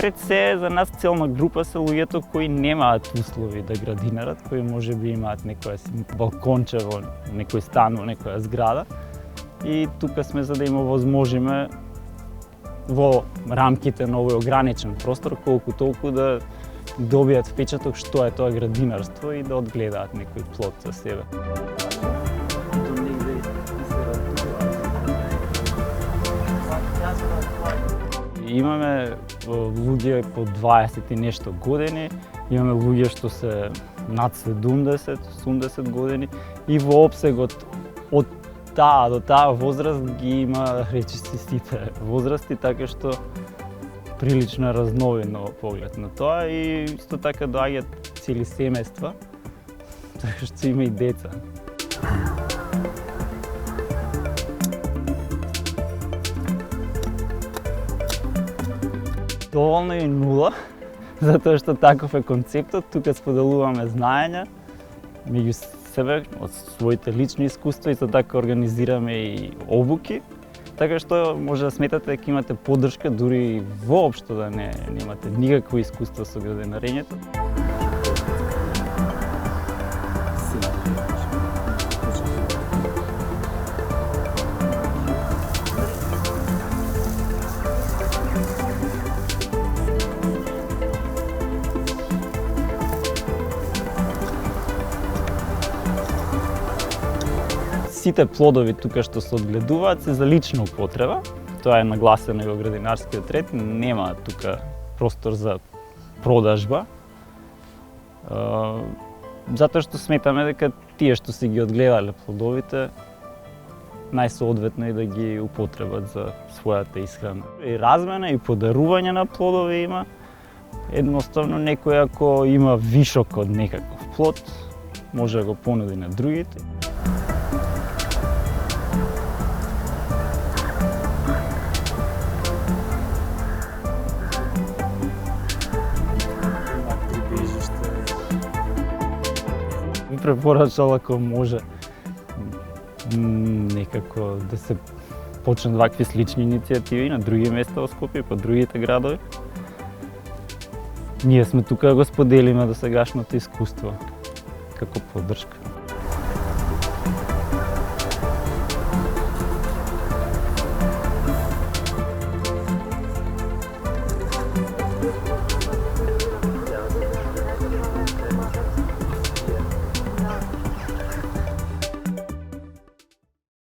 Пред се, за нас целна група се луѓето кои немаат услови да градинарат, кои можеби имаат некоја балконче во некој стан, во некоја зграда. И тука сме за да им овозможиме во рамките на овој ограничен простор колку толку да добијат впечаток што е тоа градинарство и да одгледаат некој плод за себе. Имаме луѓе по 20 и нешто години, имаме луѓе што се над 70 години и во опсегот од таа до таа возраст ги има речиси сите возрасти, така што прилично разновидно поглед на тоа и исто така доаѓаат цели семејства, така што има и деца. Доволно и нула, затоа што таков е концептот, тука споделуваме знаења меѓу себе од своите лични искуства и за така организираме и обуки, така што може да сметате дека имате поддршка дури воопшто да немате никакво искуство со граденарењето. Сите плодови тука што се одгледуваат се за лична употреба. Тоа е нагласено и во градинарскиот ред, нема тука простор за продажба. Затоа што сметаме дека тие што си ги одгледале плодовите најсоодветно и да ги употребат за својата исхрана. И размена и подарување на плодови има. Едноставно некој ако има вишок од некаков плод, може да го понуди на другите. Препорачал ако може некако да се почнат вакви слични иницијативи на други места во Скопје, по другите градови. Ние сме тука да го споделиме досегашното искуство како поддршка.